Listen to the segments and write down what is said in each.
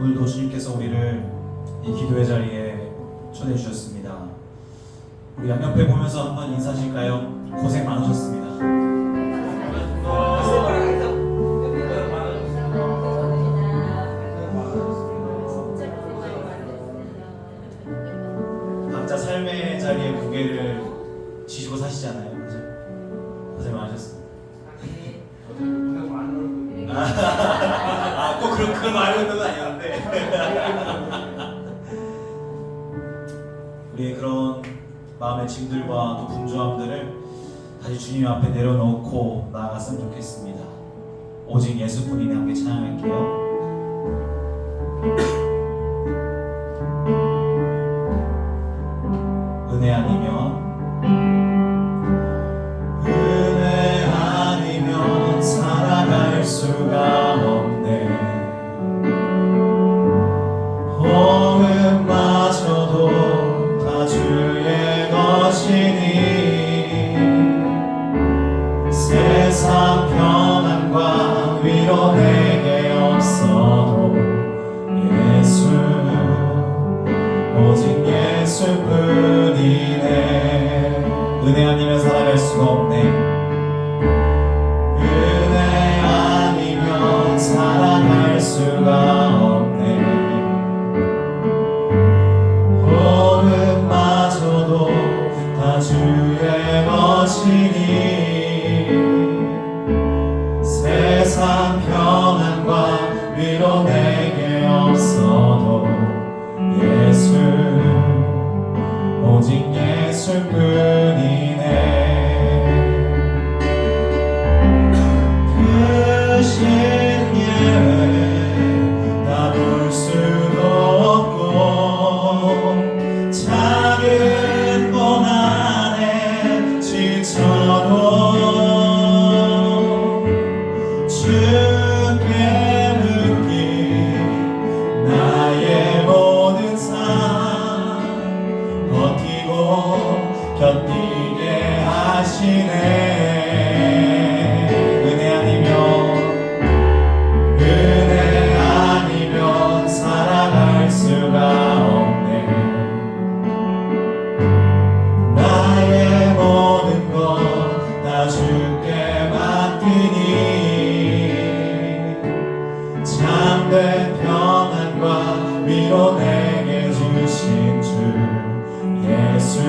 오늘도 주님께서 우리를 이 기도의 자리에 초대해 주셨습니다. 우리 양옆에 보면서 한번 인사하실까요? 고생 많으셨습니다. 각자 삶의 자리에 무게를 지시고 사시잖아요. 그죠? 고생 많으셨습니다. 꼭 그런 말을 했던 건 아니었는데 우리의 그런 마음의 짐들과 또 분주함들을 다시 주님 앞에 내려놓고 나아갔으면 좋겠습니다. 오직 예수뿐이네. 함께 찬양할게요. 은혜 아니면 살아갈 수가 없네. 호흡마저도 다 주의 것이니 세상 평안과 위로 내게 없어도 예수 오직 예수뿐이네. 은혜 아니면 살아갈 수가 없네. 살아갈 수가 없네. 호흡마저도 다 주의 것이니 세상 평안과 위로 내게 없어도 예수 오직 예수뿐이네. 볼 수도 없고 작은 고난에 지쳐도 주께 묶인 나의 모든 삶 버티고 견디게 하시네. 참된 평안과 위로 내게 주신 주 예수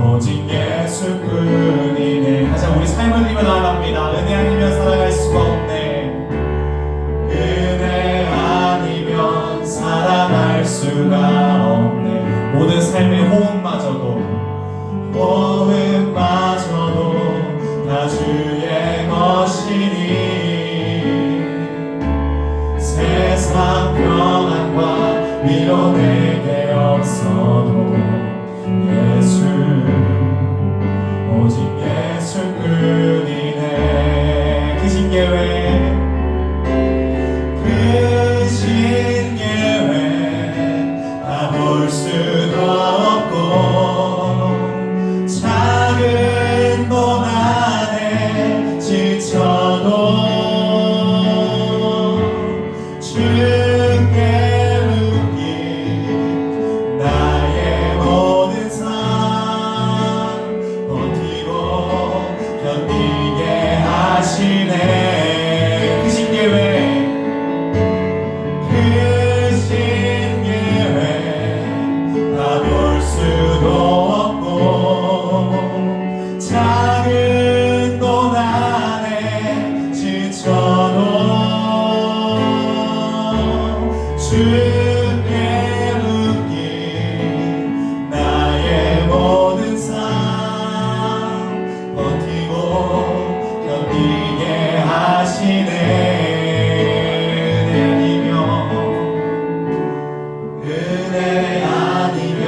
오직 예수뿐이네. 다시 한번 우리 삶을 드리며 나아갑니다. 은혜 아니면 살아갈 수가 없네. 은혜 아니면 살아갈 수가 없네. 모든 삶의 호흡마저도 다 주의 것이니 세상 평안과 위로 내게 없어도 예수 오직 예수뿐이네. 크신 계획 다 볼 수도 없고 작은 고난에 지쳐도 주께 묶인 나의 모든 삶 버티고 견디게 하시네. 크신 계획 다 볼 수도 없고 작은 고난에 지쳐도 주께 묶인 나의 모든 삶 버티고 견디게 하시네. 은혜 아니면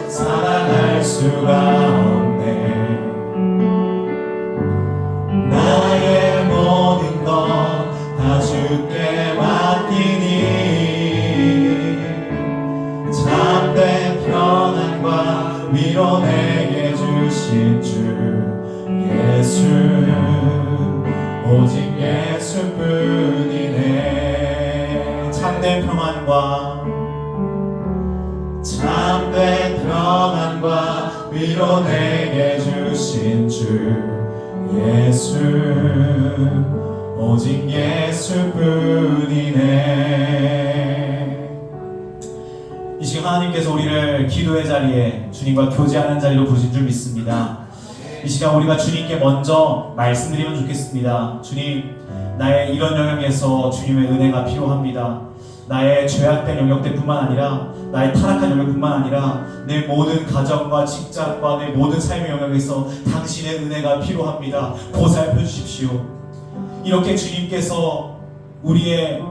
살아갈 수가 없네. 나의 모든 것 다 주께 맡기니 참된 평안과 위로 내게 주신 주 예수 오직 예수뿐이네. 참된 참된 평안과 참된 평안과 위로 내게 주신 주 예수, 오직 예수뿐이네. 이 시간 하나님께서 우리를 기도의 자리에, 주님과 교제하는 자리로 부르신 줄 믿습니다. 이 시간 우리가 주님께 먼저 말씀드리면 좋겠습니다. 주님, 나의 이런 영역에서 주님의 은혜가 필요합니다. 나의 죄악된 영역뿐만 아니라, 나의 타락한 영역뿐만 아니라 내 모든 가정과 직장과 내 모든 삶의 영역에서 당신의 은혜가 필요합니다. 보살펴 주십시오. 이렇게 주님께서 우리의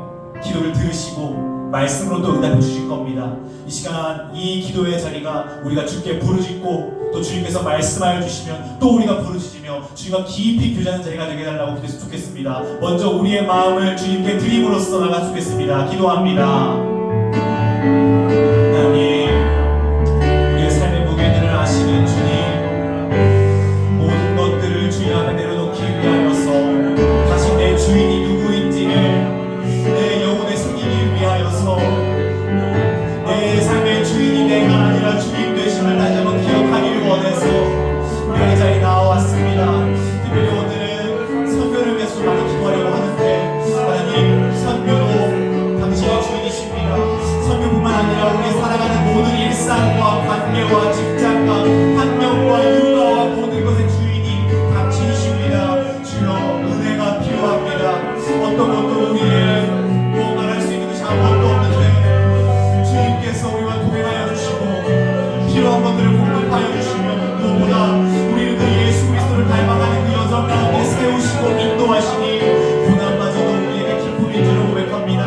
기도를 들으시고 말씀으로 또 응답해 주실 겁니다. 이 시간 이 기도의 자리가 우리가 주께 부르짖고 또 주님께서 말씀하여 주시면 또 우리가 부르짖으며 주님과 깊이 교제하는 자리가 되게 해달라고 기도했으면 좋겠습니다. 먼저 우리의 마음을 주님께 드림으로써 나갔으면 좋겠습니다. 기도합니다. 하나님, 우리의 삶의 무게들을 아시는 주님, 모든 것들을 주님 앞에 내려놓기 위하여서 다시 내 주인이 누구인지를 내 영혼에 새기기 위하여서 내 삶의 주인이 내가 아니라 주님 되심을 다시 한번 기억하기를 원해서 우리의 자리에 나와왔습니다. 특별히 오늘은 선교를 위해서 많이 기도하려고 하는데 하나님, 선교로 당신의 주인이십니다. 선교뿐만 아니라 우리 살아가는 모든 일상과 관계와 직장과 환경과 육아와 모든 것의 주인이 당신이십니다. 주여, 은혜가 필요합니다. 어떤 것도 우리의 무언가를 할 수 있는 것이 아무것도 없는데 주님께서 우리와 동행하여 주시고 필요한 것들을 공급하여 주시며 무엇보다 우리를 그 예수 그리스도를 닮아가는 그 여정 가운데 세우시고 인도하시니 고난마저도 우리에게 기쁨인 줄을 고백합니다.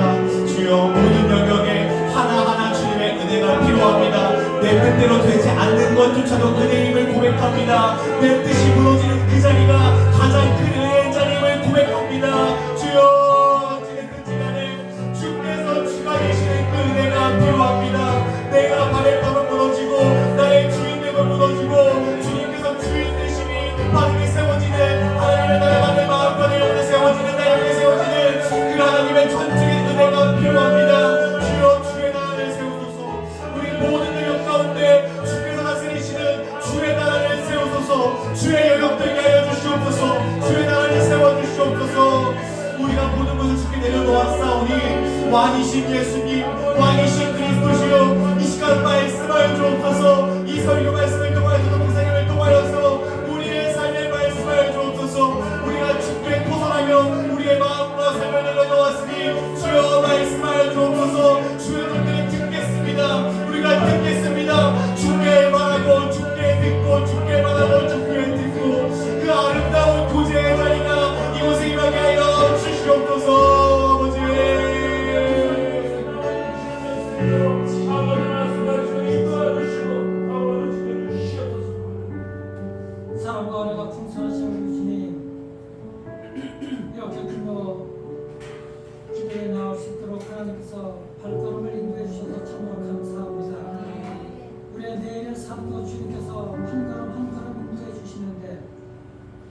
주여, 모든 영역에 하나하나 주님의 은혜가 필요합니다. 내 뜻대로 되지 않는 것조차도 은혜임을 고백합니다. 내 뜻이 무너지는 그 자리가 가장 큰 은혜의 자리임을 고백합니다. 주여, 어찌됐든지 간에 주께서 주가 되시는 그 은혜가 필요합니다. 내가 발의 탑을 무너지고 나의 주인됨을 무너지고 주님께서 주인 되심이 바르게 세워지는 하나님의 나라가 내 마음과 내 영혼에 세워지는, 내 영혼에 세워지는 그 하나님의 전적인 은혜가 필요합니다. 주여, 주의 나라를 세우소서. 우리 모든 영역 가운데 주께서 다스리시는 주의 나라를 세우소서. 주의 영역들게 하여 주시옵소서. 주의 나라를 세워주시옵소서. 우리가 모든 것을 주께 내려놓았사오니 왕이신 예수님, 왕이신 그리스도시여, 이 시간 말씀하여 주옵소서. 이 설교 말씀을 통하여서 목사님을 통하여서 우리의 삶에 말씀하여 주옵소서. 우리가 주께 토설하며 우리의 마음과 삶을 내려놓았으니 주여, 말씀하여 주옵소서. 주의 손들은 듣겠습니다. 우리가 듣겠습니다. 주께 말하고 주께 듣고 주께 말하고 주께 듣고 그 아름다운 구제의 자리가 이곳에 임하게 하여 주시옵소서. 사랑과 은혜가 풍성하신 우리 주님, 이렇게 굶어 기도에 나올 수 있도록 하나님께서 발걸음을 인도해 주셔서 참으로 감사합니다. 우리의 내일의 삶도 주님께서 한 걸음 한 걸음 인도해 주시는데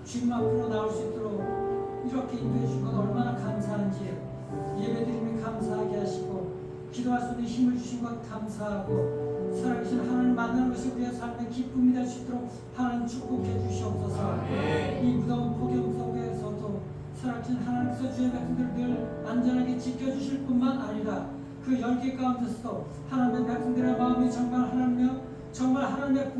주님 앞으로 나올 수 있도록 이렇게 인도해 주신 것 얼마나 감사한지, 예배드림을 감사하게 하시고 기도할 수 있는 힘을 주신 것 감사하고, 살아계신 하나님 만나는 것이 우리의 삶의 기쁨이 될 수 있도록 하나님 축복해 주시옵소서. 이 무더운 폭염 속에서도 살아계신 하나님께서 주의 백성들을 늘 안전하게 지켜주실 뿐만 아니라 그 열기 가운데서도 하나님의 백성들의 마음이 정말 하나님의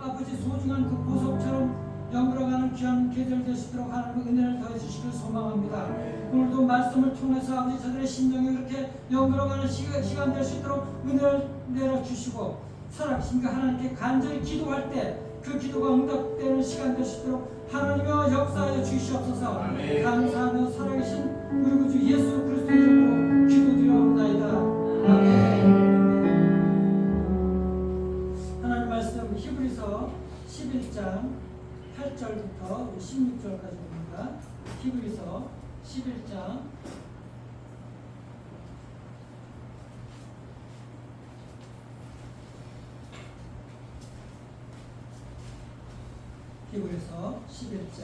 아버지 소중한 그 보석처럼 영으로가는 귀한 계절 되시도록 하나님의 은혜를 더해 주시길 소망합니다. 오늘도 말씀을 통해서 아버지 저들의 심령이 그렇게 영으로가는 시간 될 수 있도록 은혜를 내려주시고, 살아계신 그 하나님께 간절히 기도할 때 그 기도가 응답되는 시간 될 수 있도록 하나님여 역사하여 주시옵소서. 감사하며 살아계신 우리 구주 예수 그리스도 이름으로 기도드려옵나이다. 아멘. 하나님 말씀 히브리서 11장 8절부터 16절까지 봅니다. 히브리서 11장 11장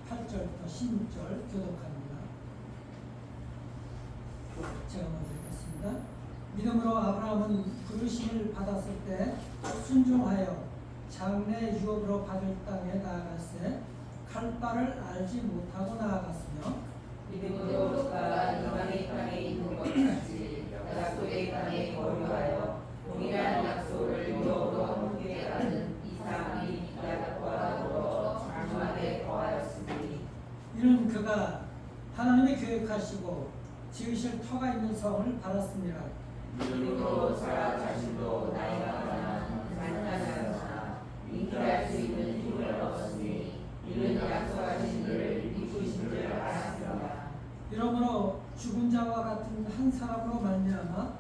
8절부터 16절 교독합니다. 제가 먼저 읽겠습니다. 믿음으로 아브라함은 부르심을 받았을 때 순종하여 장래 유업으로 받을 땅에 나아갔을 갈 바를 알지 못하고 나아갔으며 믿음으로 롯가 이방의 땅에 있는 것 같이 약속의 땅에 거류하여 동일한 약속을 유업으로 함께 하는 이삭이 야곱과 더불어 장막에 거하였으니 이는 그가 하나님의 계획하시고 지으실 터가 있는 성을 바랐습니다. 믿음으로 사라 자신도 나이가 많아 간단하였으나 인기할 수 있는 힘을 얻었으니 이는 약속하신 일을 이루신 줄 알았습니다. 이러므로 죽은 자와 같은 한 사람으로 말미암아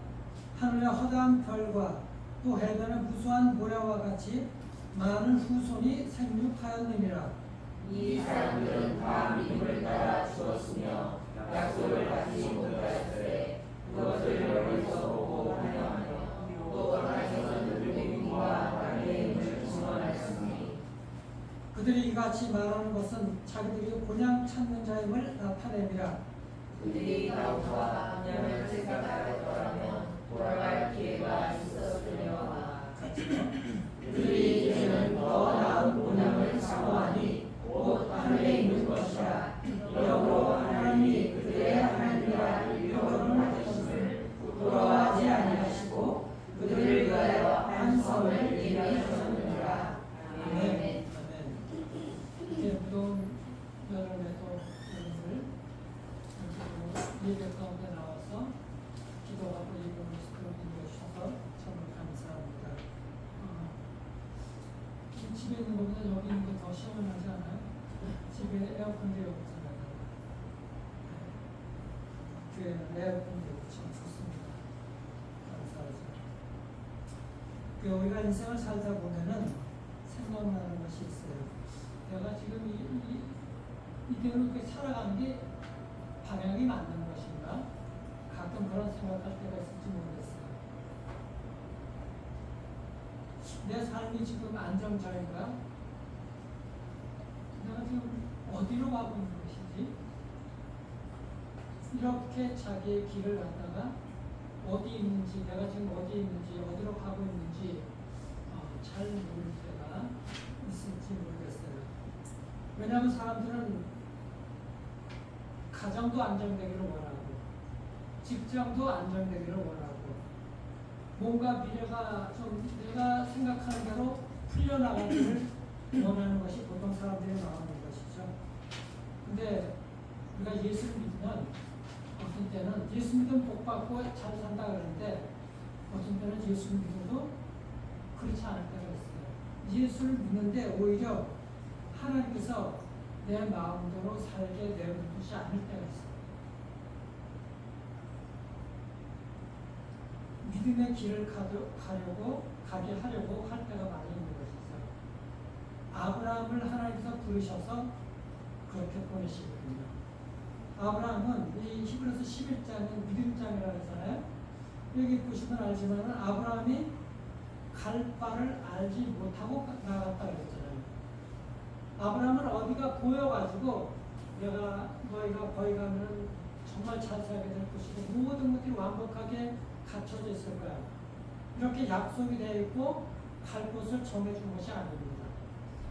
하늘의 허다한 별과 또 해변의 무수한 모래와 같이 많은 후손이 생육하였느니라. 이 사람들은 다 믿음을 따라 죽었으며 약속을 받지 못하였으되 그것을 멀리서 보고 환영하며 또 하나님은 누구와 나의 힘을 증언하였으니 그들이 이같이 말하는 것은 자기들이 본향 찾는 자임을 나타냅니다. 그들이 나오와 그녀를 생각하였더라면 돌아갈 기회가 있었으려나 그들이 이제는 더 나은 본향을 사모하니 곧 하늘에 있는 것이라. 이러므로 하나님이 그들의 하나님이라 일컬음을 하셨음을 부끄러워하지 아니하시고 그들을 위하여 한 성을 예비하셨느니라. 아멘. 아멘. 이제 무더운 여름에도 여러분들 예배 가운데 나와서 기도하고 예배를 시끄럽게 해주셔서 정말 감사합니다. 집에 있는 것보다 여기 있는 게 더 시원하지 않아요? 집에 에어컨도 없잖아요. 교회는 에어컨도 참 좋습니다. 감사하죠. 우리가 인생을 살다 보면은 생각나는 것이 있어요. 내가 지금 이대로 이렇게 살아가는 게 방향이 맞는 것인가? 가끔 그런 생각할 때가 있을지 모르겠어요. 내 삶이 지금 안정적인가? 내가 지금 어디로 가고 있는 것인지? 이렇게 자기의 길을 갖다가 어디 있는지, 내가 지금 어디 있는지, 어디로 가고 있는지 잘 모를 때가 있을지 모르겠어요. 왜냐하면 사람들은 가정도 안정되기를 원하고, 직장도 안정되기를 원하고, 뭔가 미래가 좀 내가 생각하는 대로 풀려나가기를 원하는 것이 보통 사람들의 마음인 것이죠. 근데 우리가 예수를 믿으면 어떤 때는 예수 믿으면 복 받고 잘 산다 그러는데 어떤 때는 예수를 믿어도 그렇지 않을 때가 있어요. 예수를 믿는데 오히려 하나님께서 내 마음대로 살게 내버려두지 않을 때가 있어요. 믿음의 길을 가게 하려고 할 때가 많이 있는 것이죠. 아브라함을 하나님께서 부르셔서 그렇게 보내시거든요. 아브라함은 이 히브리서 11장은 믿음장이라고 했잖아요. 여기 보시면 알지만 아브라함이 갈 바를 알지 못하고 나갔다 그랬잖아요. 아브라함은 어디가 보여가지고 너희가 거기 가면 정말 잘 살게 될 것이고 모든 것들이 완벽하게 갖춰져 있을 거야. 이렇게 약속이 되어 있고 갈 곳을 정해준 것이 아닙니다.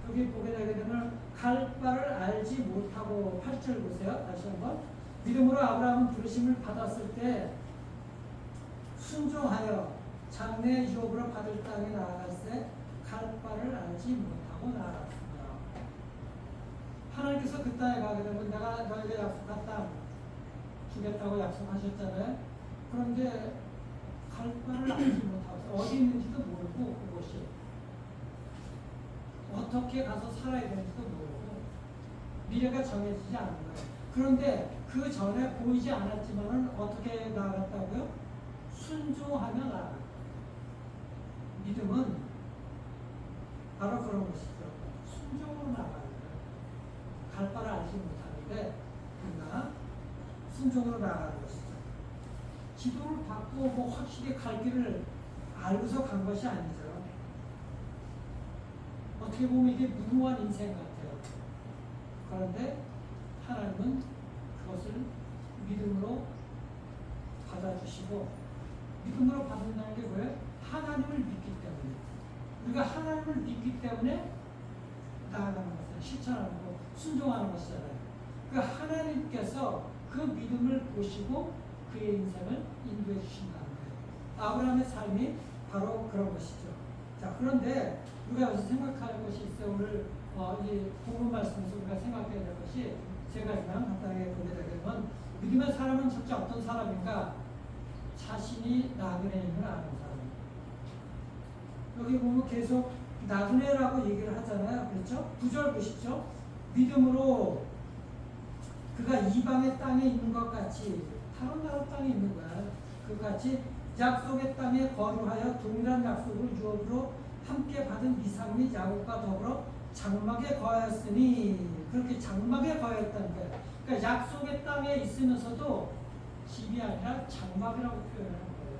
여기 보게 되게 되면 갈 바를 알지 못하고 8절 보세요. 다시 한번. 믿음으로 아브라함은 부르심을 받았을 때 순종하여 장래 유업으로 받을 땅에 나아갔을 갈 바를 알지 못하고 나아갔습니다. 하나님께서 그 땅에 가게 되면 내가 너에게 약속한 땅 주겠다고 약속하셨잖아요. 그런데 갈 바를 알지 못하고 어디 있는지도 모르고 그곳이 어떻게 가서 살아야 되는지도 모르고 미래가 정해지지 않은 거예요. 그런데 그 전에 보이지 않았지만은 어떻게 나아갔다고요? 순종하며 나아갔다. 믿음은 바로 그런 것이죠. 순종으로 나가는 거예요. 갈 바를 알지 못하는데 그러나 순종으로 나가는 것이죠. 기도를 받고 뭐 확실히 갈 길을 알고서 간 것이 아니죠. 어떻게 보면 이게 무모한 인생 같아요. 그런데 하나님은 그것을 믿음으로 받아주시고 믿음으로 받는다는 게 뭐예요? 하나님을 믿기 때문에. 우리가 하나님을 믿기 때문에 나아가는 것을 실천하는 거, 순종하는 것이잖아요. 그 하나님께서 그 믿음을 보시고 그의 인생을 인도해 주신다는 거예요. 아브라함의 삶이 바로 그런 것이죠. 자, 그런데 우리가 여기서 생각할 것이 있어요. 오늘 이 본문 말씀에서 우리가 생각해야 될 것이 세 가지만 간단하게 보게 되면, 믿음의 사람은 첫째 어떤 사람인가? 자신이 나그네임을 아는 사람입니다. 여기 보면 계속 나그네라고 얘기를 하잖아요. 그렇죠? 9절 보십시오. 믿음으로 그가 이방의 땅에 있는 것 같이, 다른 나라 땅에 있는 거야. 그같이 약속의 땅에 거류하여 동일한 약속을 유업으로 함께 받은 이삭 및 야곱과 더불어 장막에 거하였으니, 그렇게 장막에 거하였다는 거예요. 그러니까 약속의 땅에 있으면서도 집이 아니라 장막이라고 표현하는 거예요.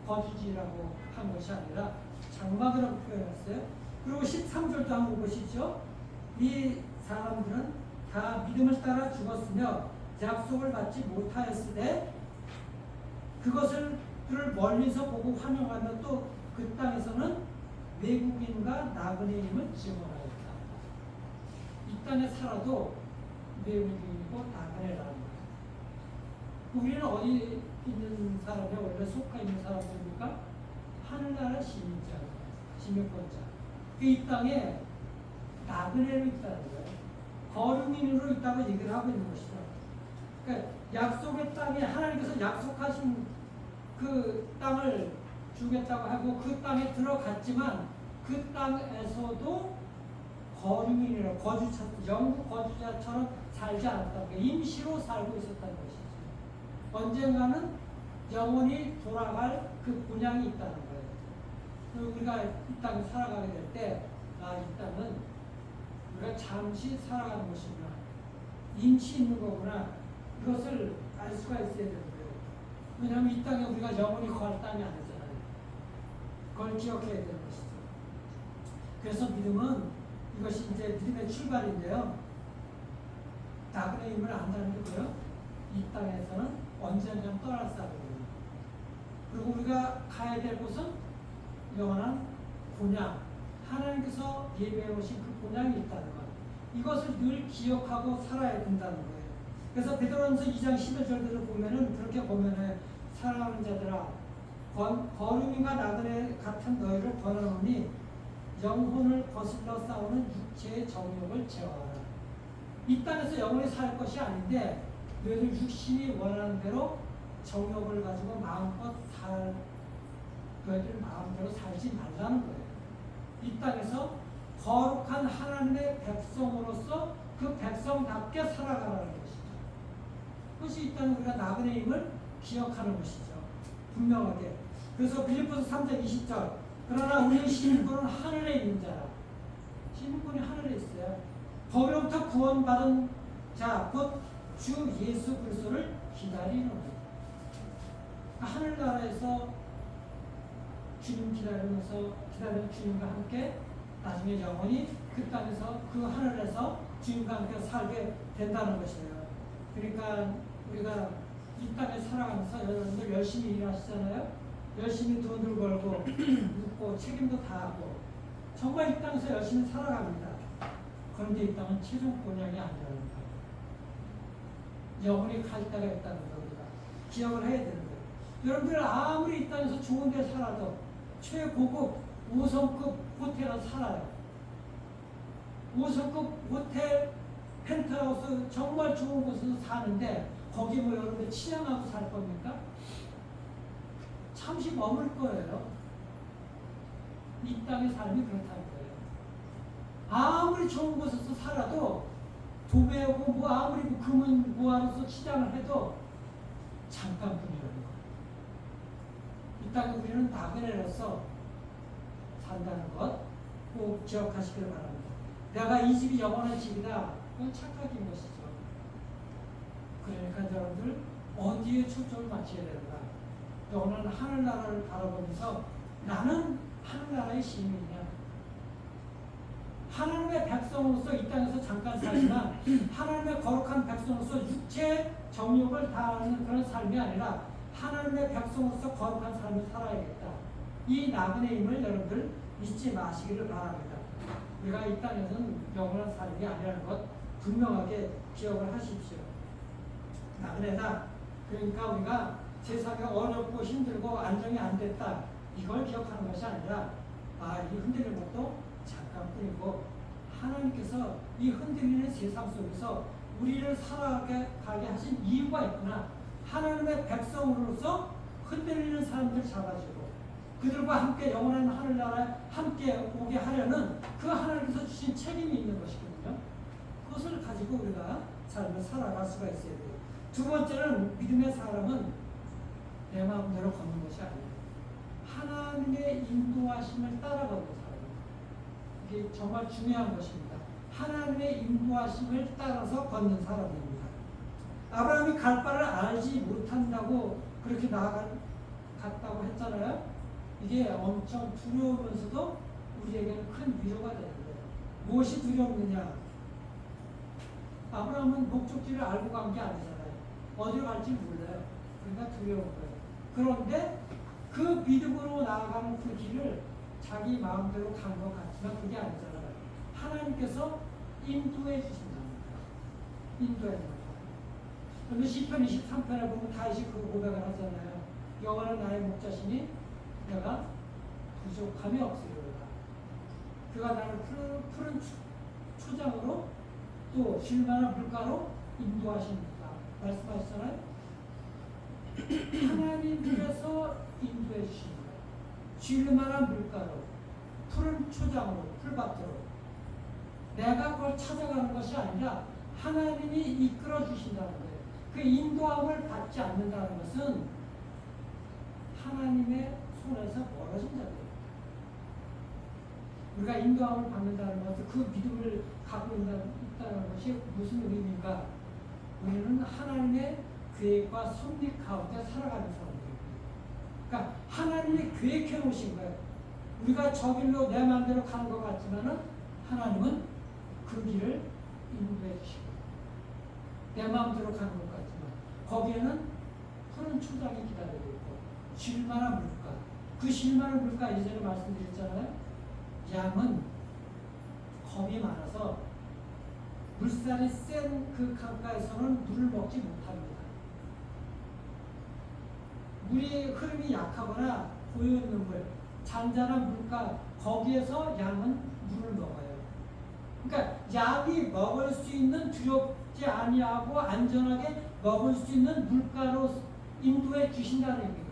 거주지라고 한 것이 아니라 장막이라고 표현했어요. 그리고 13절도 한번 보시죠. 이 사람들은 다 믿음을 따라 죽었으며 약속을 받지 못하였으되 그것을 멀리서 보고 환영하며 또 그 땅에서는 외국인과 나그네임을 증언하였다. 이 땅에 살아도 외국인이고 나그네라는 거예요. 우리는 어디 있는 사람이야? 원래 속해 있는 사람들입니까? 하늘나라 시민자, 시민권자. 이 땅에 나그네로 있다는 거예요. 거류민으로 있다고 얘기를 하고 있는 것이죠. 그러니까 약속의 땅에 하나님께서 약속하신 그 땅을 주겠다고 하고 그 땅에 들어갔지만 그 땅에서도 거류민이라고 영국 거주자처럼 살지 않았다는 거예요. 임시로 살고 있었다는 것이죠. 언젠가는 영원히 돌아갈 그 본향이 있다는 거예요. 그리고 우리가 이 땅에 살아가게 될 때, 이 땅은 우리가 잠시 살아가는 것이구나, 임시 있는 거구나, 이것을 알 수가 있어야 되는 거예요. 왜냐하면 이 땅에 우리가 영원히 거할 땅이 아니잖아요. 그걸 기억해야 되는 것이죠. 그래서 믿음은, 이것이 이제 믿음의 출발인데요. 나그네임을 안다는 게 뭐예요? 이 땅에서는 언젠가 떠날 사람이에요. 그리고 우리가 가야 될 곳은 영원한 본향, 하나님께서 예배해 오신 그 본향이 있다는 것, 이것을 늘 기억하고 살아야 된다는 거예요. 그래서 베드로전서 2장 11절들을 보면은 그렇게 보면은, 사랑하는 자들아 거룩인과 나그네 같은 너희를 권하노니 영혼을 거슬러 싸우는 육체의 정욕을 제어하라. 이 땅에서 영원히 살 것이 아닌데 너희들 육신이 원하는 대로 정욕을 가지고 너희들 마음대로 살지 말라는 거예요. 이 땅에서 거룩한 하나님의 백성으로서 그 백성답게 살아가라는 것이죠. 그것이 이 땅에 우리가 나그네임을 기억하는 것이죠. 분명하게. 그래서 빌립보서 3장 20절, 그러나 우리 시민권은 하늘에 있는 자라. 시민권이 하늘에 있어요. 거기로부터 구원받은 자, 곧 주 예수 그리스도를 기다리노라. 하늘나라에서 주님 기다리는 주님과 함께 나중에 영원히 그 땅에서, 그 하늘에서 주님과 함께 살게 된다는 것이에요. 그러니까 우리가 이 땅에 살아가면서 여러분들 열심히 일하시잖아요. 열심히 돈을 벌고 묻고 책임도 다 하고 정말 이 땅에서 열심히 살아갑니다. 그런데 이 땅은 최종 본향이 아니라는 거예요. 영원히 갈 때가 있다는 거 우리가 기억을 해야 되는 거예요. 여러분들 아무리 이 땅에서 좋은 데 살아도 최고급 5성급 호텔에서 살아요. 5성급 호텔 펜트하우스 정말 좋은 곳에서 사는데 거기 뭐 여러분들 치장하고 살 겁니까? 잠시 머물 거예요. 이 땅의 삶이 그렇다는 거예요. 아무리 좋은 곳에서 살아도 도배하고 뭐 아무리 금은 모아서 치장을 해도 잠깐뿐이라는 거예요. 이 땅에 우리는 나그네로서 산다는 것 꼭 기억하시길 바랍니다. 내가 이 집이 영원한 집이다. 그건 착각인 것이죠. 그러니까 여러분들 어디에 초점을 맞춰야 되는가? 영원한 하늘나라를 바라보면서 나는 하늘나라의 시민이냐? 하나님의 백성으로서 이 땅에서 잠깐 살지만 하나님의 거룩한 백성으로서 육체의 정욕을 다하는 그런 삶이 아니라 하나님의 백성으로서 거룩한 삶을 살아야겠다. 이 나그네 임을 여러분들 잊지 마시기를 바랍니다. 우리가 이 땅에서는 영원한 삶이 아니라는 것 분명하게 기억을 하십시오. 나그네다. 그러니까 우리가 세상에 어렵고 힘들고 안정이 안 됐다. 이걸 기억하는 것이 아니라 이 흔들리는 것도 잠깐뿐이고 하나님께서 이 흔들리는 세상 속에서 우리를 살아가게 하신 이유가 있구나. 하나님의 백성으로서 흔들리는 사람들 잡아주고 그들과 함께 영원한 하늘나라에 함께 오게 하려는 그 하나님께서 주신 책임이 있는 것이거든요. 그것을 가지고 우리가 삶을 살아갈 수가 있어야 돼요. 두 번째는 믿음의 사람은 내 마음대로 걷는 것이 아니에요. 하나님의 인도하심을 따라가는 사람입니다. 이게 정말 중요한 것입니다. 하나님의 인도하심을 따라서 걷는 사람입니다. 아브라함이 갈 바를 알지 못한다고 그렇게 나아갔다고 했잖아요. 이게 엄청 두려우면서도 우리에게는 큰 위로가 되는 거예요. 무엇이 두렵느냐? 아브라함은 목적지를 알고 간 게 아니잖아요. 어디로 갈지 몰라요. 그러니까 두려운 거예요. 그런데 그 믿음으로 나아가는 그 길을 자기 마음대로 간 것 같지만 그게 아니잖아요. 하나님께서 인도해 주신답니다. 인도해 주신다. 그런데 시편 23편에 보면 다윗이 그 고백을 하잖아요. 여호와는 나의 목자시니 내가 부족함이 없으리로다. 그가 나를 푸른 초장으로 또 쉴만한 물가로 인도하십니다. 말씀하셨잖아요. 하나님께서 인도해 주신 거예요. 쉴만한 물가로 푸른 초장으로 풀밭으로 내가 그걸 찾아가는 것이 아니라 하나님이 이끌어 주신다는 거예요. 그 인도함을 받지 않는다는 것은 하나님의 손에서 멀어진다고요. 우리가 인도함을 받는다는 것은 그 믿음을 갖고 있다는 것이 무슨 의미인가? 우리는 하나님의 계획과 섭리 가운데 살아가는 사람들입니다. 그러니까 하나님이 계획해 놓으신 거예요. 우리가 저 길로 내 마음대로 가는 것 같지만은 하나님은 그 길을 인도해 주시고 내 마음대로 가는 것 같지만 거기에는 푸른 초장이 기다리고 있고 쉴만한 물가. 그 쉴만한 물가 예전에 말씀드렸잖아요. 양은 겁이 많아서 물살이 센 그 강가에서는 물을 먹지 못합니다. 물이 흐름이 약하거나 고여있는 물, 잔잔한 물가 거기에서 양은 물을 먹어요. 그러니까 양이 먹을 수 있는 두렵지 아니하고 안전하게 먹을 수 있는 물가로 인도해 주신다는 얘기예요.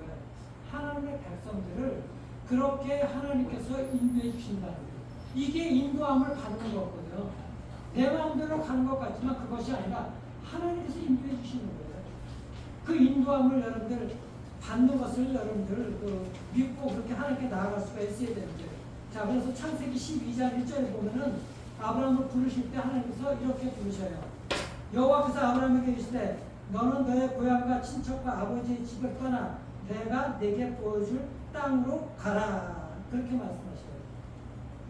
하나님의 백성들을 그렇게 하나님께서 인도해 주신다는 거예요. 이게 인도함을 받는 거거든요. 내 마음대로 가는 것 같지만 그것이 아니라 하나님께서 인도해 주시는 거예요. 그 인도함을 여러분들 받는 것을 여러분들 믿고 그렇게 하나님께 나아갈 수가 있어야 되는데, 자, 그래서 창세기 12장 1절에 보면은 아브라함을 부르실 때 하나님께서 이렇게 부르셔요. 여호와께서 아브라함에게 이르시되 너는 너의 고향과 친척과 아버지의 집을 떠나 내가 내게 보여줄 땅으로 가라. 그렇게 말씀하셔요.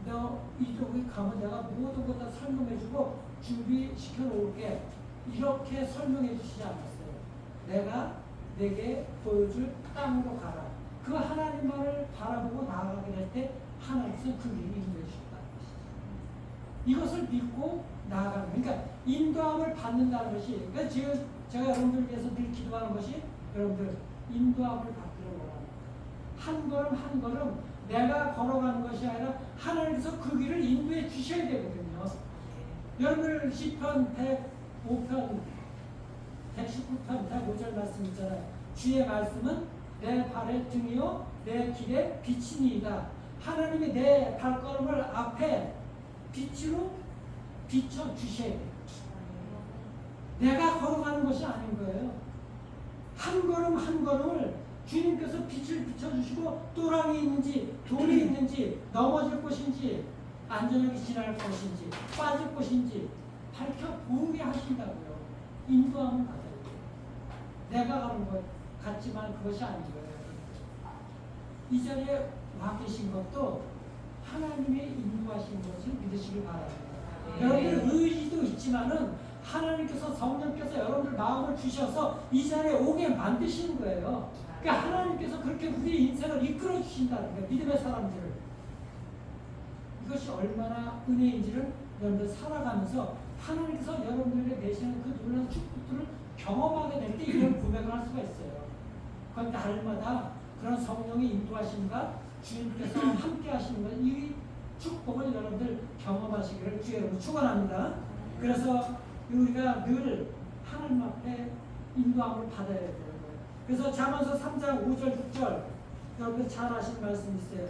너 이쪽에 가면 내가 모든 것 다 설명해주고 준비시켜 놓을게. 이렇게 설명해 주시지 않았어요. 내가 내게 보여줄 땅으로 가라. 그 하나님만을 바라보고 나아가게 될 때 하나님께서 그 길을 인도해 주셨다는 것이죠. 이것을 믿고 나아가는, 그러니까 인도함을 받는다는 것이, 그러니까 제가 여러분들 위해서 늘 기도하는 것이 여러분들 인도함을 받기를 원합니다. 한 걸음 한 걸음 내가 걸어가는 것이 아니라 하나님께서 그 길을 인도해 주셔야 되거든요. 여러분들 시편 105편 119편 105절 말씀 있잖아요. 주의 말씀은 내 발의 등이요 내 길의 빛이니이다. 하나님이 내 발걸음을 앞에 빛으로 비춰주셔야 돼요. 내가 걸어가는 것이 아닌 거예요. 한 걸음 한 걸음을 주님께서 빛을 비춰주시고 또랑이 있는지 돌이 있는지 넘어질 곳인지 안전하게 지날 것인지 빠질 곳인지 밝혀보게 하신다고요. 인도함을 받아야 돼요. 내가 가는 것 같지만 그것이 아닌 거예요. 이 자리에 와 계신 것도 하나님의 인도하신 것을 믿으시길 바랍니다. 여러분들 의지도 있지만은 하나님께서 성령께서 여러분들 마음을 주셔서 이 자리에 오게 만드시는 거예요. 그러니까 하나님께서 그렇게 우리 인생을 이끌어 주신다는 거예요. 믿음의 사람들을. 이것이 얼마나 은혜인지를 여러분들 살아가면서 하나님께서 여러분들에게 내시는 그 놀라운 축복들을 경험하게 될 때 이런 고백을 할 수가 있어요. 그건 날마다 그런 성령의 인도하심과 주님께서 함께 하시는 것, 이 축복을 여러분들 경험하시기를 주의 이름으로 축원합니다. 그래서 우리가 늘 하나님 앞에 인도함을 받아야 되는 거예요. 그래서 잠언서 3장 5절 6절 여러분들 잘 아시는 말씀이 있어요.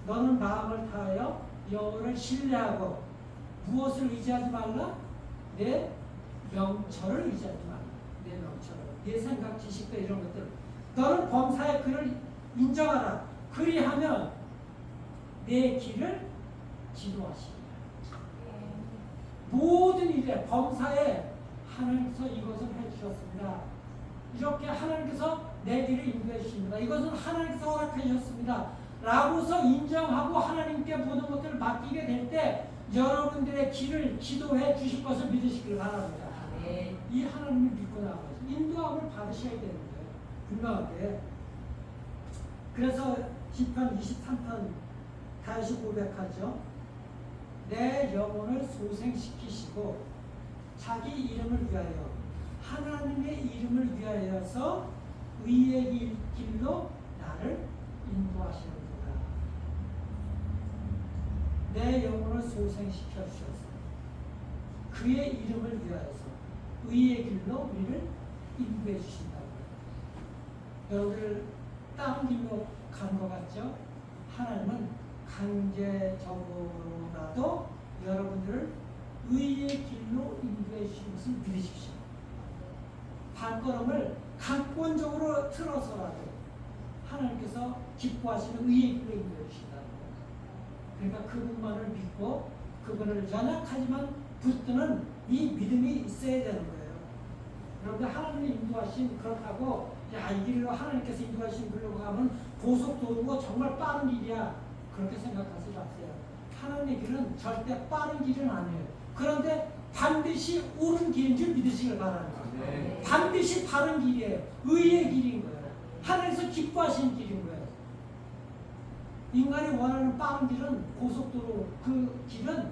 너는 마음을 다하여 여호와를 신뢰하고 무엇을 의지하지 말라? 내 명철을 의지하지 말라. 내 명철을, 내 생각, 지식과 이런 것들. 너는 범사의 그를 인정하라. 그리하면 내 길을 지도하시리라. 모든 일에 범사에 하나님께서 이것을 해주셨습니다. 이렇게 하나님께서 내 길을 인도해 주십니다. 이것은 하나님께서 허락해 주셨습니다. 라고서 인정하고 하나님께 모든 것들을 맡기게 될 때 여러분들의 길을 지도해 주실 것을 믿으시길 바랍니다. 이 하나님을 믿고 나가서 인도함을 받으셔야 되는 거예요. 분명하게. 그래서 시편 23편 다시 고백하죠. 내 영혼을 소생시키시고 자기 이름을 위하여 하나님의 이름을 위하여서 의의 길로 나를 인도하시는구나. 내 영혼을 소생시켜 주셔서 그의 이름을 위하여서 의의 길로 우리를 인도해 주신다고. 여러분들 다른 길로 가는 것 같죠? 하나님은 강제적으로라도 여러분들을 의의 길로 인도해 주신 것을 믿으십시오. 발걸음을 강권적으로 틀어서라도 하나님께서 기뻐하시는 의의 길로 인도해 주신다는 거예요. 그러니까 그분만을 믿고 그분을 연약하지만 붙드는 이 믿음이 있어야 되는 거예요. 여러분들 하나님이 인도하신, 그렇다고 이 길로 하나님께서 인도하신 길로 가면 고속도로고 정말 빠른 길이야, 그렇게 생각하지 마세요. 하나님의 길은 절대 빠른 길은 아니에요. 그런데 반드시 옳은 길인 줄 믿으시길 바랍니다. 네. 반드시 바른 길이에요. 의의 길인 거예요. 하나님께서 기뻐하시는 길인 거예요. 인간이 원하는 빠른 길은 고속도로, 그 길은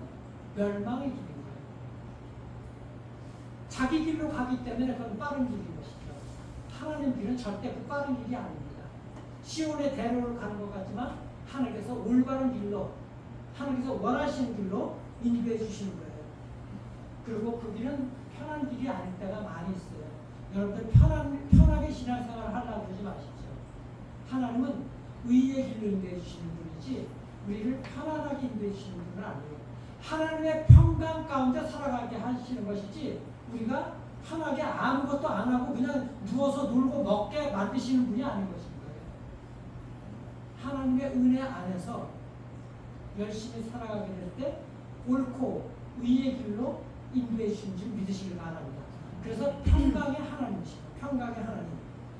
멸망의 길인 거예요. 자기 길로 가기 때문에 그건 빠른 길인 것이죠. 하나님 길은 절대 그 빠른 길이 아닙니다. 시온의 대로를 가는 것 같지만 하나님께서 올바른 길로, 하나님께서 원하시는 길로 인도해 주시는 거예요. 그리고 그 길은 편한 길이 아닐 때가 많이 있어요. 여러분들 편하게 신앙생활을 하려고 그러지 마십시오. 하나님은 의의 길로 인도해 주시는 분이지 우리를 편안하게 인도해 주시는 분은 아니에요. 하나님의 평강 가운데 살아가게 하시는 것이지 우리가 편하게 아무것도 안 하고 그냥 누워서 놀고 먹게 만드시는 분이 아닌 것인 거예요. 하나님의 은혜 안에서 열심히 살아가게 될 때 옳고 의의 길로 인도해 주신 줄 믿으시길 바랍니다. 그래서 평강의 하나님이시고 평강의 하나님.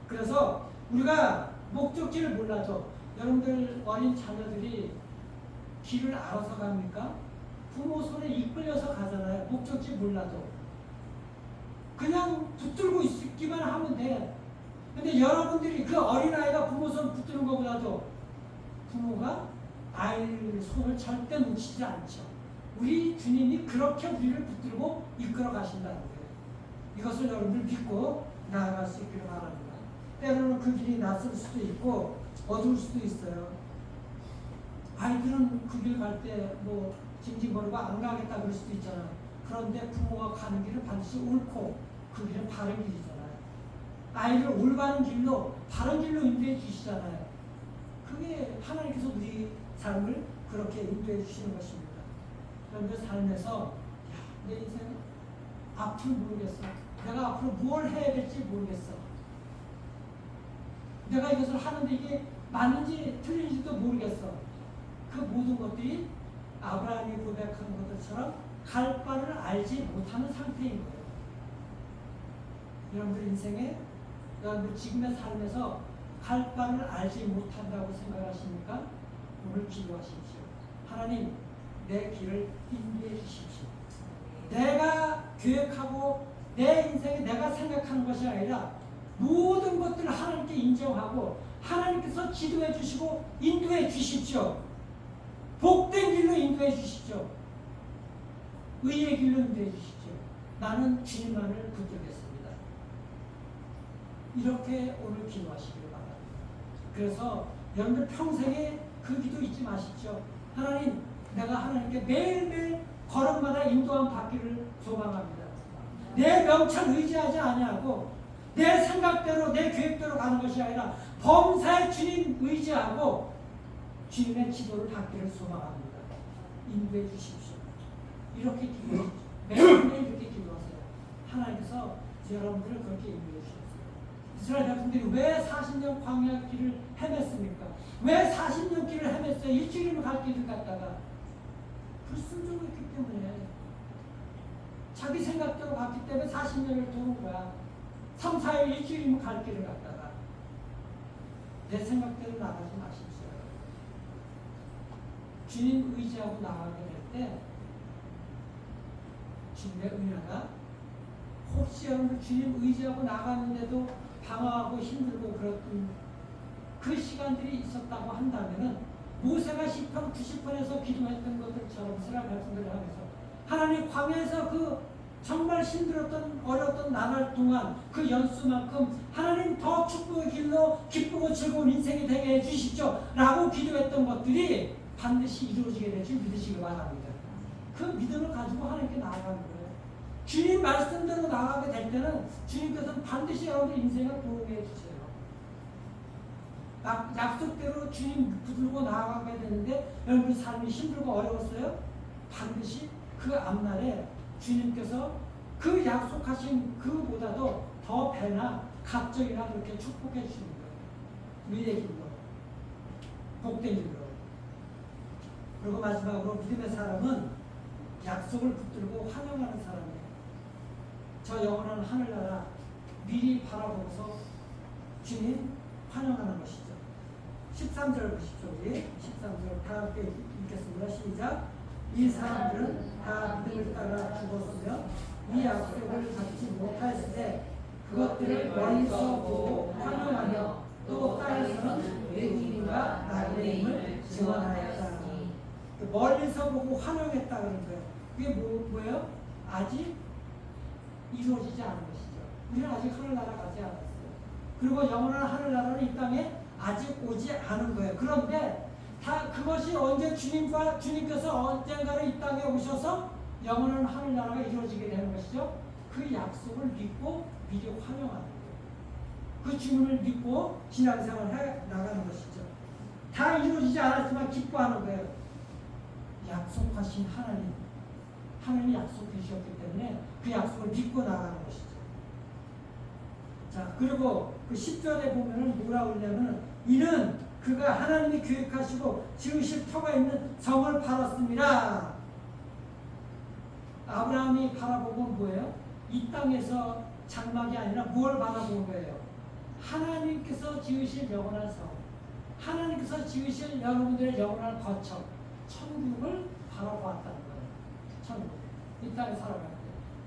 그래서 우리가 목적지를 몰라도 여러분들 어린 자녀들이 길을 알아서 갑니까? 부모 손에 이끌려서 가잖아요. 목적지 몰라도. 그냥 붙들고 있기만 하면 돼. 근데 여러분들이 그 어린아이가 부모 손 붙드는 것보다도 부모가 아이의 손을 절대 놓치지 않죠. 우리 주님이 그렇게 우리를 붙들고 이끌어 가신다는 거예요. 이것을 여러분들 믿고 나아갈 수 있기를 바랍니다. 때로는 그 길이 낯설 수도 있고 어두울 수도 있어요. 아이들은 그 길 갈 때 뭐 징징거리고 안 가겠다 그럴 수도 있잖아요. 그런데 부모가 가는 길은 반드시 옳고 그 길은 바른 길이잖아요. 아이를 올바른 길로, 바른 길로 인도해 주시잖아요. 그게 하나님께서 우리 삶을 그렇게 인도해 주시는 것입니다. 여러분들 삶에서 내 인생 앞을 모르겠어. 내가 앞으로 뭘 해야 될지 모르겠어. 내가 이것을 하는데 이게 맞는지 틀린지도 모르겠어. 그 모든 것들이 아브라함이 고백하는 것들처럼 갈 바를 알지 못하는 상태인 거예요. 여러분들 인생에, 여러분들 지금의 삶에서 갈 바를 알지 못한다고 생각하십니까? 오늘 기도하십시오. 하나님, 내 길을 인도해 주십시오. 내가 계획하고 내 인생이 내가 생각하는 것이 아니라 모든 것들을 하나님께 인정하고 하나님께서 지도해 주시고 인도해 주십시오. 복된 길로 인도해 주십시오. 의의 길로 인도해 주십시오. 나는 주님만을 붙들겠습니다. 이렇게 오늘 기도하시기를 바랍니다. 그래서 여러분들 평생에 그 기도 잊지 마십시오. 하나님, 내가 하나님께 매일매일 걸음마다 인도함 받기를 소망합니다. 내 명철 의지하지 아니하고 내 생각대로 내 계획대로 가는 것이 아니라 범사의 주님 의지하고 주님의 지도를 받기를 소망합니다. 인도해 주십시오. 이렇게 기도하십시오. 매일매일 이렇게 기도하세요. 하나님께서 여러분들을 그렇게 인도해 주셨어요. 이스라엘 백성들이 왜 40년 광야 길을 헤맸습니까? 왜 40년 길을 헤맸어요? 일주일이면 갈 길을 갔다가 불순종했기 때문에, 자기 생각대로 갔기 때문에 40년을 도는 거야. 3, 4일 일주일이면 갈 길을 갔다가 내 생각대로 나가지 마십시오. 주님 의지하고 나가게 될 때 주님의 은혜가, 혹시 여러분 주님 의지하고 나가는데도 방황하고 힘들고 그랬던 그 시간들이 있었다고 한다면은 모세가 시편 90편에서 기도했던 것들처럼 이스라엘 백성들을 향해서 하나님 광야에서 그 정말 힘들었던 어려웠던 나날 동안 그 연수만큼 하나님 더 축복의 길로 기쁘고 즐거운 인생이 되게 해주십시오 라고 기도했던 것들이 반드시 이루어지게 될 줄 믿으시기 바랍니다. 그 믿음을 가지고 하나님께 나아가는 거예요. 주님 말씀대로 나아가게 될 때는 주님께서는 반드시 여러분의 인생을 보호해 주세요. 약속대로 주님 붙들고 나아가게 되는데 여러분 삶이 힘들고 어려웠어요? 반드시 그 앞날에 주님께서 그 약속하신 그보다도 더 배나 갑절이나 그렇게 축복해 주시는 거예요. 의의 길로, 복된 길로. 그리고 마지막으로 믿음의 사람은 약속을 붙들고 환영하는 사람이에요. 저 영원한 하늘나라 미리 바라보고서 주님 환영하는 것이죠. 13절 보십시오. 우리 13절 다 함께 읽겠습니다. 시작. 이 사람들은 다 믿음을 따라 죽었으며 이 약속을 잡지 못하였을 그것들을 멀리서 보고 환영하며 또 땅에서는 외국인과 나그네임을 증언하였다. 멀리서 보고 환영했다 그런 거예요. 그게 뭐예요? 아직 이루어지지 않은 것이죠. 우리는 아직 하늘나라 가지 않았어요. 그리고 영원한 하늘나라는 이 땅에 아직 오지 않은 거예요. 그런데 다 그것이 언제 주님께서 언젠가는 이 땅에 오셔서 영원한 하늘나라가 이루어지게 되는 것이죠. 그 약속을 믿고 미리 환영하는 거예요. 그 주문을 믿고 신앙생활을 해 나가는 것이죠. 다 이루어지지 않았지만 기뻐하는 거예요. 약속하신 하나님이 약속해 주셨기 때문에 그 약속을 믿고 나가는 것이죠. 자, 그리고 그 10절에 보면은 뭐라 그러냐면 이는 그가 하나님이 계획하시고 지으실 터가 있는 성을 바랐습니다. 아브라함이 바라보고 뭐예요? 이 땅에서 장막이 아니라 뭘 바라본 거예요? 하나님께서 지으실 영원한 성, 하나님께서 지으실 여러분들의 영원한 거처, 천국을 바라보았다는 거예요. 천국. 이 땅에 살아갈 때.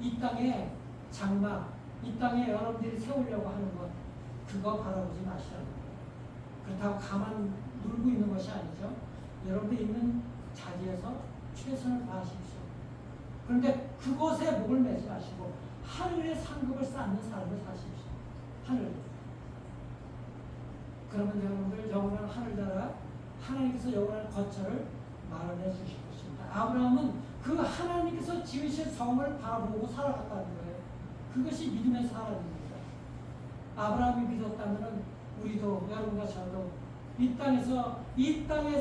이 땅에 장막, 이 땅에 여러분들이 세우려고 하는 것, 그거 바라보지 마시라는 거예요. 그렇다고 가만 놀고 있는 것이 아니죠. 여러분들 있는 자리에서 최선을 다하십시오. 그런데 그것에 목을 매지 마시고 하늘의 상급을 쌓는 삶을 사십시오. 하늘. 그러면 여러분들 영원한 하늘나라, 하나님께서 영원한 거처를 마련해 주실 것입니다. 아브라함은 그 하나님께서 지으실 성을 바라보고 살아갔다는 거예요. 그것이 믿음의 사람입니다. 아브라함이 믿었다면 우리도, 여러분과 저도 이 땅에서 이 땅에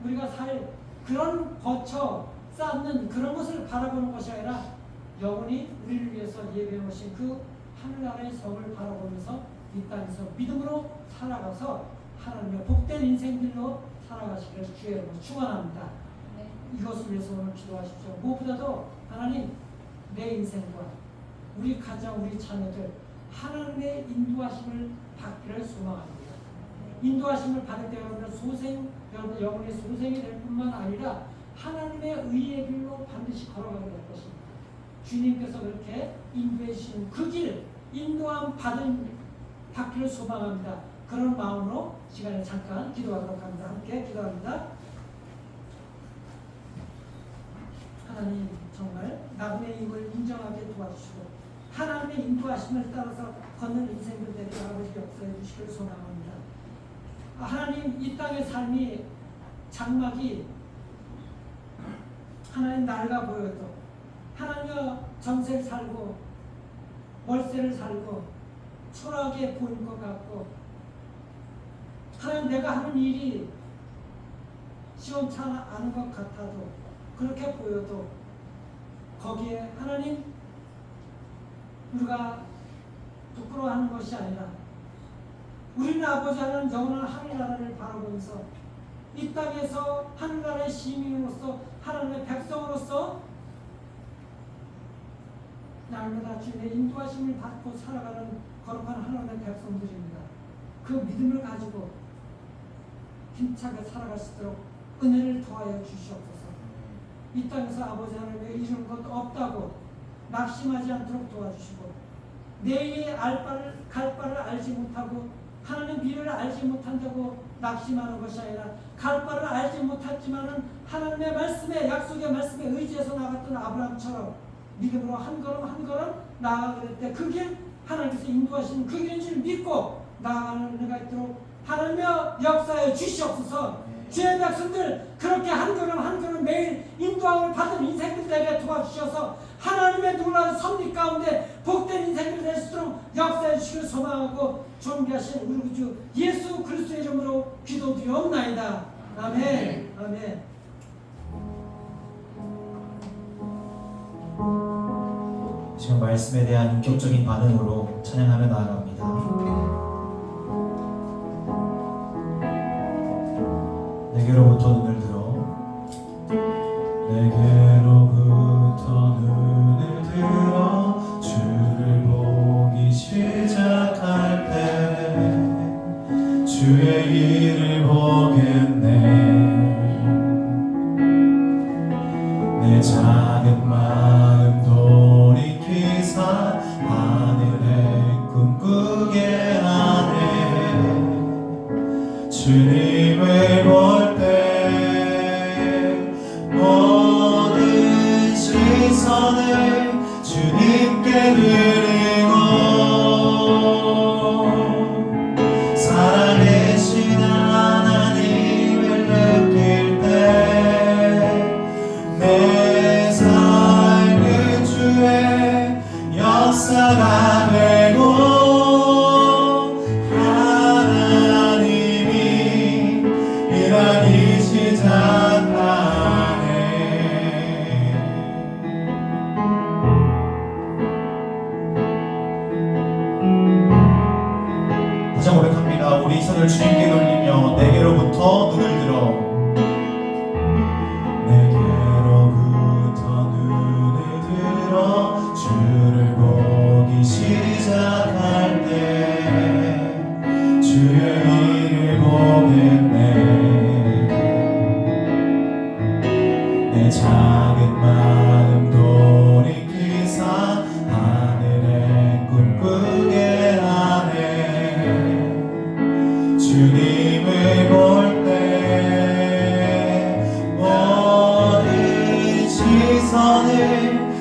우리가 살 그런 거처 쌓는 그런 것을 바라보는 것이 아니라 영원히 우리를 위해서 예배해 오신 그 하늘나라의 성을 바라보면서 이 땅에서 믿음으로 살아가서 하나님의 복된 인생들로 살아가시기를 주의 이름으로 축원합니다. 네. 이것을 위해서 오늘 기도하십시오. 무엇보다도 하나님, 내 인생과 우리 가정, 우리 자녀들 하나님의 인도하심을 받기를 소망합니다. 인도하심을 받을 때 여러분 영혼의 소생이 될 뿐만 아니라 하나님의 의의 길로 반드시 걸어가게 될 것입니다. 주님께서 그렇게 인도해 주시는 그 길, 인도함 받기를 소망합니다. 그런 마음으로 시간을 잠깐 기도하도록 합니다. 함께 기도합니다. 하나님 정말 나분의 힘을 인정하게 도와주시고 하나님의 인도하심을 따라서 걷는 인생들에게 아버지 역사해 주시길 소망합니다. 하나님 이 땅의 삶이 장막이 하나님 낡아 보여도 하나님과 전세를 살고 월세를 살고 초라하게 보일 것 같고 하나님 내가 하는 일이 시원치 않은 것 같아도 그렇게 보여도 거기에 하나님 우리가 부끄러워하는 것이 아니라 우리는 아버지 하나님 영원한 하늘나라를 바라보면서 이 땅에서 하늘나라의 시민으로서 하나님의 백성으로서 날마다 주님의 인도하심을 받고 살아가는 거룩한 하나님의 백성들입니다. 그 믿음을 가지고 힘차게 살아갈 수 있도록 은혜를 더하여 주시옵소서. 이 땅에서 아버지 하나님의 이루는 것 없다고 낙심하지 않도록 도와주시고 내일의 갈 바를 알지 못하고 하나님 미래를 알지 못한다고 낙심하는 것이 아니라 갈 바를 알지 못했지만은 하나님의 말씀에 약속의 말씀에 의지해서 나갔던 아브라함처럼 믿음으로 한 걸음 한 걸음 나아갈 때 그 길 하나님께서 인도하시는 그 길인 줄 믿고 나아가는 은혜가 있도록 하나님의 역사에 주시옵소서. 주의 백성들 그렇게 한 걸음 한 걸음 매일 인도함을 받은 인생들에게 도와주셔서 하나님의 놀라운 섭리 가운데 복된 인생들이 될 수 있도록 역사해 주시길 소망하고 존귀하신 우리 구주 예수 그리스도의 이름으로 기도드리옵나이다. 아멘. 아멘. 지금 말씀에 대한 인격적인 반응으로 찬양하며 나아갑니다. 내게로부터 눈을 들어 내게로부터 눈을 들어 주를 보기 시작할 때 주의 일을 보겠네. 내 작은 마음 돌이키사 하늘에 꿈꾸게 하네. 주님을 볼 때 모든 시선을 주님께 드리고 살아계신 하나님을 느낄 때 내 삶은 주의 역사가 되고 하나님이 일하기 시작하네. 다시 고백합니다. 우리 손을 주님께 돌리며 내게로부터 눈을 들어 내게로부터 눈을 들어 주를 보기 시작할 때 주의 일을 보겠네. 내 작은 마음 돌이키사 하늘에 꿈꾸게 하네. 주님을 볼 때 모든 시선을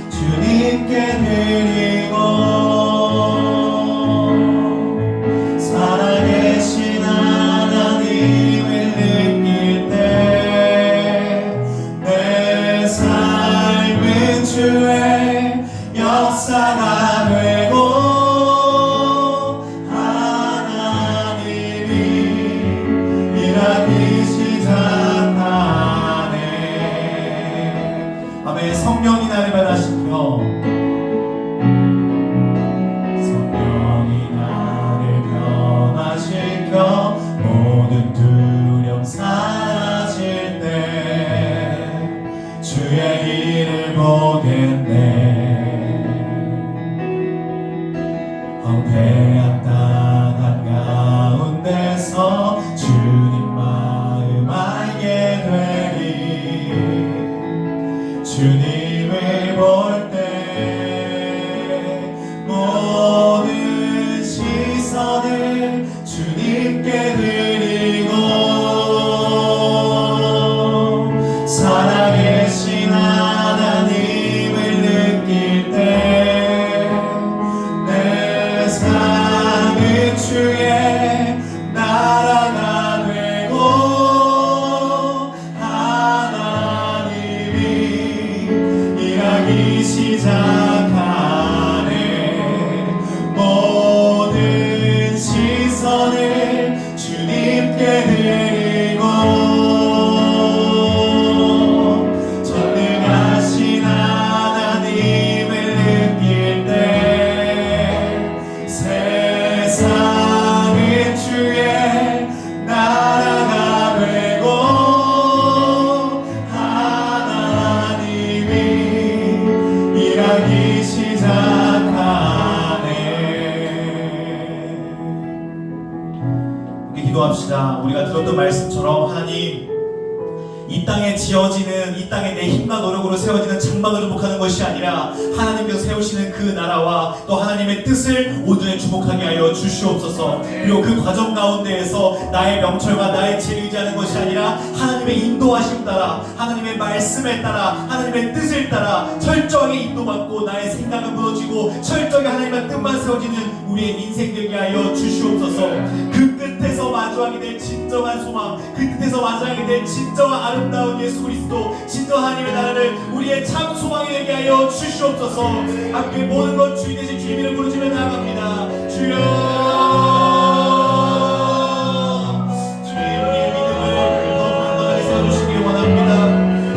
주님께 드리고 살아계신 하나님을 느낄 때 내 삶은 주의 역사가 되고 하나님이 일하기 시작하네. 아멘. 성령이 나를 변화시켜 성령이 나를 변화시켜 모든 두려움 사라질 때 주의 일을 보겠네. 황폐한 땅 한가운데서 주님 마음 알게 되리. 주님을 볼 때 모든 일하기 시작하네. 모든 시선을 주님께 드리고 전능하신 하나님을 느낄 때 세상은 주의 나라가 되고 하나님이 일하기 시작하네. 우리 기도합시다. 우리가 들었던 말씀처럼 하나님, 이 땅에 지어지는, 이 땅에 내 힘과 노력으로 세워지는 장막을 주목하는 것이 아니라 하나님께서 세우시는 그 나라와 또 하나님의 뜻을 온전히 주목하게 하여 주시옵소서. 그리고 그 과정 가운데에서 나의 명철과 나의 지혜를 의지하는 것이 아니라 하나님의 인도하심 따라, 하나님의 말씀에 따라, 하나님의 뜻을 따라 철저하게 인도받고 나의 생각은 무너지고 철저하게 하나님의 뜻만 세워지는 우리의 인생 되게 하여 주시옵소서. 그 끝에서 마주하게 될 진정한 소망, 그 끝에서 마주하게 될 진정한 아름다운 예수 그리스도, 진정 하나님의 나라를 우리의 참 소망이 되게 하여 주시옵소서. 함께 모든 것 주인 되신 주님 이름 부르시며 나아갑니다. 주여, 주님 우리의 믿음을 더 강건하게 세워주시길 원합니다.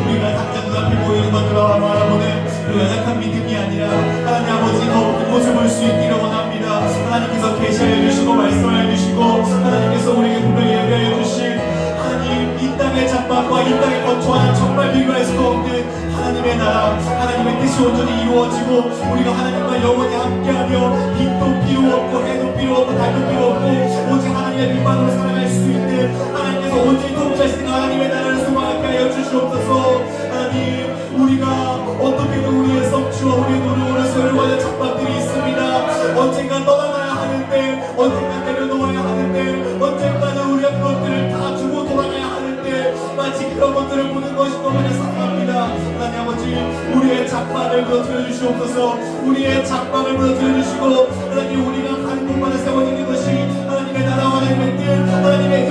우리가 당장 눈앞에 보이는 것들을 바라보는 그 연약한 믿음이 아니라 하나님 아버지 더 그곳을 볼 수 있기를 원합니다. 하나님께서 계시하여 주시고 말씀하여 주시고 하나님께서 우리에게 분명히 예비하여 주신 하나님, 이 땅의 장막과 이 땅의 거처와는 정말 비교할 수가 없는 하나님의 나라, 하나님의 뜻이 온전히 이루어지고 우리가 하나님과 영원히 함께하며 빛도 필요 없고 해도 필요 없고 달도 필요 없고 오직 하나님의 빛만으로 살아갈 수 있는 하나님께서 온전히 통치하시는 하나님의 나라를 소망하게 하여 주시옵소서. 하나님, 우리가 어떻게든 우리의 성취와 우리의 노력으로 세우려고 하는 장막들이 있습니다. 언젠가 떠나가야 하는데, 언젠가 내려놓아야 하는데, 언젠가는 우리가 그것들을 다 주고 돌아가야 하는데 마치 그런 것들을 보는 것이 너무나 사랑합니다. 하나님 아버지, 우리의 장막을 무너뜨려 주시옵소서. 우리의 장막을 무너뜨려 주시고 하나님, 우리가 가는 곳마다 세워지는 것이 하나님의 나라와 하나님의 뜻, 하나님의 의,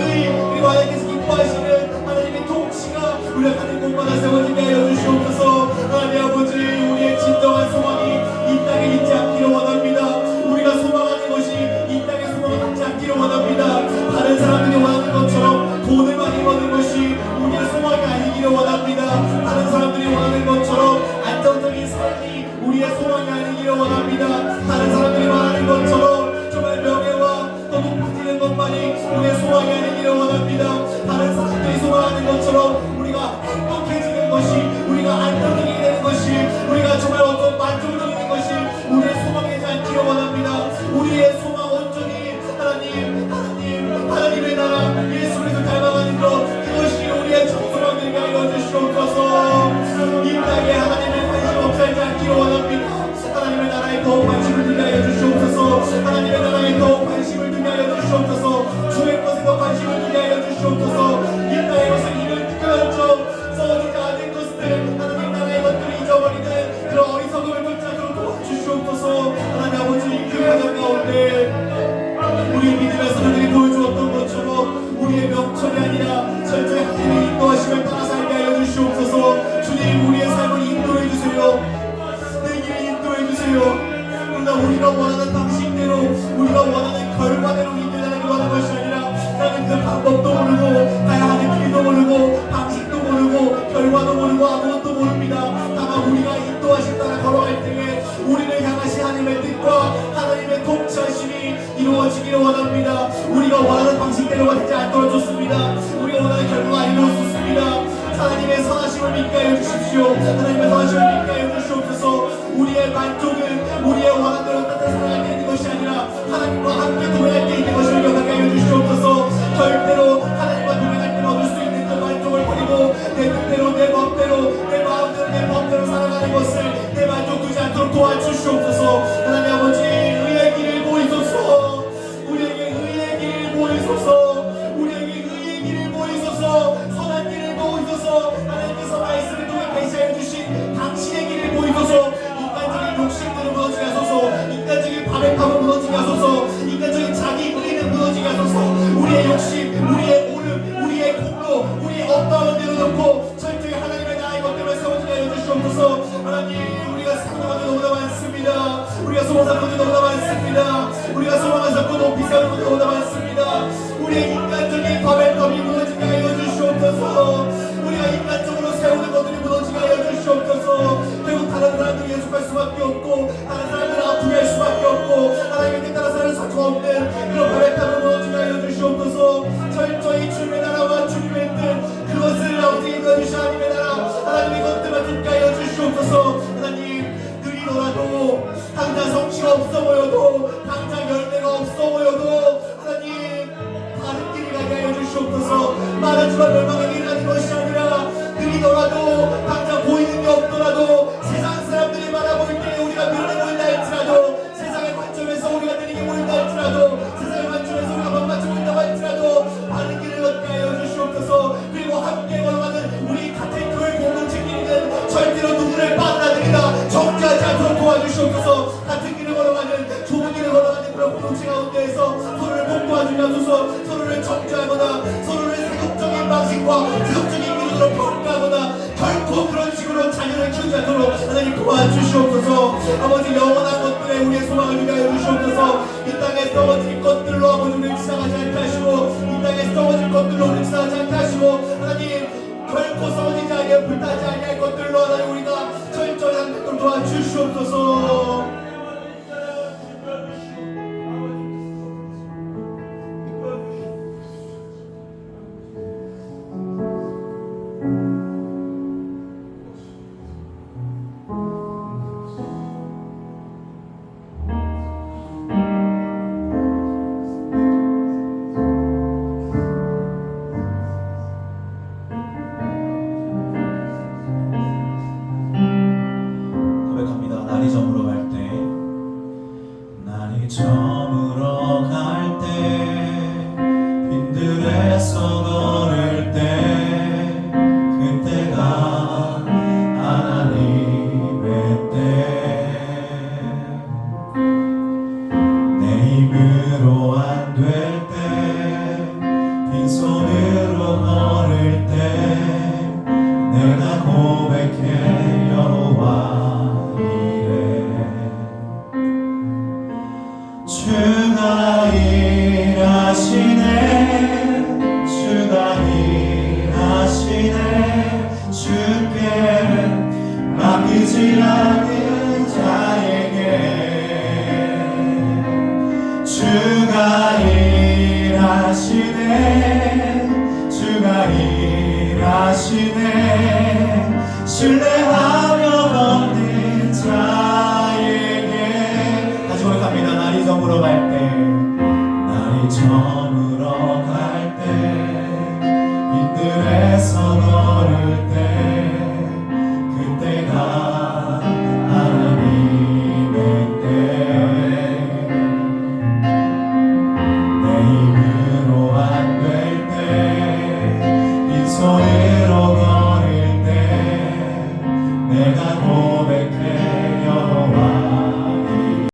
그리고 하나님께서 기뻐하시는 하나님의 통치가 우리가 가는 곳마다 세워지게 하여 주시옵소서. 하나님 아버지, 우리의 진정한 소망이 이 땅에 있지 않기를 원합니다. 우리가 소망하는 것이 이 땅에 소망을 갖지 않기를 원합니다. 다른 사람들이 원하는 것처럼 돈을 많이 버는 것이 우리의 소망이 아니기를 원합니다. 다른 사람들이 원하는 것처럼 안정적인 삶이 우리의 소망이 아니기를 원합니다. 다른 사람들이 말하는 것처럼 정말 명예와 더 높아지는 것만이 우리의 소망이 아니기를 원합니다. 다른 사람들이 소망하는 것처럼 우리가 행복해지는 것이, 우리가 안정적이 되는 것이, 우리가 정말 어떤 만족적인 것이 우리의 소망이지 않기를 원합니다. 우리의 소망 온전히 하나님의 나라 예수 그리스도 닮아가는 것, 그것이 우리의 정소망 되게 하여 주시옵소서. 이 땅에 하나님의 관심 없지 않기를 원합니다. 하나님의 나라에 더욱 관심을 두게 하여 주시옵소서. 하나님의 나라에 더욱 관심을 두게 하여 주시옵소서. 주의 것에 더 관심을 두게 하여 주시옵소서. 이 땅의 것을 이를 끄어져 써지지 않은 것들, 하나님 나라의 것들을 잊어버리는 그런 어리석음을 쫓아도록 도와주시옵소서. 하나님 아버지, 그 과정 가운데 우리 믿음의 사람들이 보여주었던 것처럼 우리의 명철이 아니라 철저히 하나님의 인도하심을 따라 살게 하여 주시옵소서. 주님, 우리의 삶을 인도해 주세요. 내 길을 인도해 주세요. 그러나 우리가 원하는 방식대로, 우리가 원하는 결과대로 인도하는 것이 아니라 나는 그 방법도 모르고 가야 하는 길도 모르고 방식도 모르고 결과도 모르고 아무것도 모릅니다. 다만 우리가 인도하심 따라 걸어갈 때에 우리를 향하신 하나님의 뜻과 하나님의 통치하심이 이루어지기를 원합니다. 우리가 원하는 방식대로가 되지 않도록 좋습니다. 우리가 원하는 결과가 아니도록 좋습니다. 하나님의 선하심을 믿게 하여 주십시오. 하나님의 선하심을 믿게 하여 주시옵소서. 우리의 만족은 우리의 원하는 대로 따라 살아갈 때 있는 것이 아니라 하나님과 함께 동행할 때 있는 것을 기억하게 하여 주시옵소서. 절대로 하나님과 동행할 때 얻을 수 있는 그 만족을 버리고 내 뜻대로, 내 맘대로, 내 마음대로, 내 법대로 살아가는 것을 내 만족 두지 않도록 도와주시옵소서. 하나님 아버지, 의의 길을 보이소서. 우리에게 의의 길을 보이소서. 우리에게 의의 길을 보이소서. 선한 길을 보이소서. 하나님께서 말씀을 통해 계시하여 주신 당신의 길을 보이소서. 인간적인 욕심들을 무너지게 하소서. 인간적인 바램함을 무너지게 하소서. 인간적인 자기 의의를 무너지게 하소서. 우리의 욕심, 우리의 오름, 우리의 공로, 우리의 업다운 내려놓고 철저히 하나님의 나라의 것들을 세워지게 하여 주시옵소서. 하나님, 우리 소망 삼는 것들이 너무나 많습니다. 우리가 소망을 삼고 높이 세우는 것들이 너무나 많습니다. 우리의 인간적인 바벨탑이 무너지게 하여 주시옵소서. 우리가 인간적으로 세우는 것들이 무너지게 하여 주시옵소서. 결국 다른 사람들이 예속할 수밖에 없고 다른 사람들을 아프게 할 수밖에 없고 하나님의 뜻 따라 살 수가 없는 그런 바벨탑을 무너지게 하여 주시옵소서. 철저히 주님의 나라와 주님의 뜻 그것을 아버지 이루어주신 하나님의 나라 하나님의 것들만 듣게 하여 주시옵소서. 하나님 느리더라도 당장 성취가 없어 보여도 당장 열매가 없어 보여도 하나님 다른 길을 가게 하여 주시옵소서. 말하지만 멸망의 길을 가는 것이 아니라 느리더라도 당장 보이는 게 없더라도 세상 사람들이 바라볼 때 우리가 느리게 보인다 할지라도 세상의 관점에서 우리가 느리게 보인다 할지라도 세상의 관점에서 우리가 만만치 보인다고 할지라도 다른 길을 걷게 하여 주시옵소서. 그리고 함께 걸어가는 우리 같은 교회 공동체끼리는 절대로 누구를 빠뜨리다 정죄하지 않도록 도와주시옵소서. 같은 길을 걸어가는 좁은 길을 걸어가는 그런 공동체 가운데에서 서로를 복도와주셔서 서로를 정죄하거나 서로를 세속적인 방식과 세속적인 기준으로 평가하거나 결코 그런 식으로 자녀를 키우지 않도록 하나님 도와주시옵소서. 아버지 영원한 것들에 우리의 소망을 위하여 주시옵소서. 이 땅에 썩어질 것들로 아버지 우리를 지나가지 않게 하시고 이 땅에 썩어질 것들로 우리를 지나가지 않게 하시고 하나님 결코 썩어지지 아니하여 불타지 아니할 것들로 하나님 우리가 철저히 한 것들로 도와주시옵소서. 날이 저물어 갈 때, 날이 저물어 갈 때, 빈들에서 걸을 때, 그때가 하나님의 때. 내 힘으로 안 될 때, 빈손으로 걸을 때, 내가 고백해 여호와. 주가 일하시네 주가 일하시네 주께 맡기지 않은 자에게 주가 일하시네 주가 일하시네 신뢰하며 걷는 자에게 다시 고백합니다. 날이 저물어 갈 때, 날이 저물어 갈 때, 빈들에서 걸을 때, 그때가 하나님의 때. 내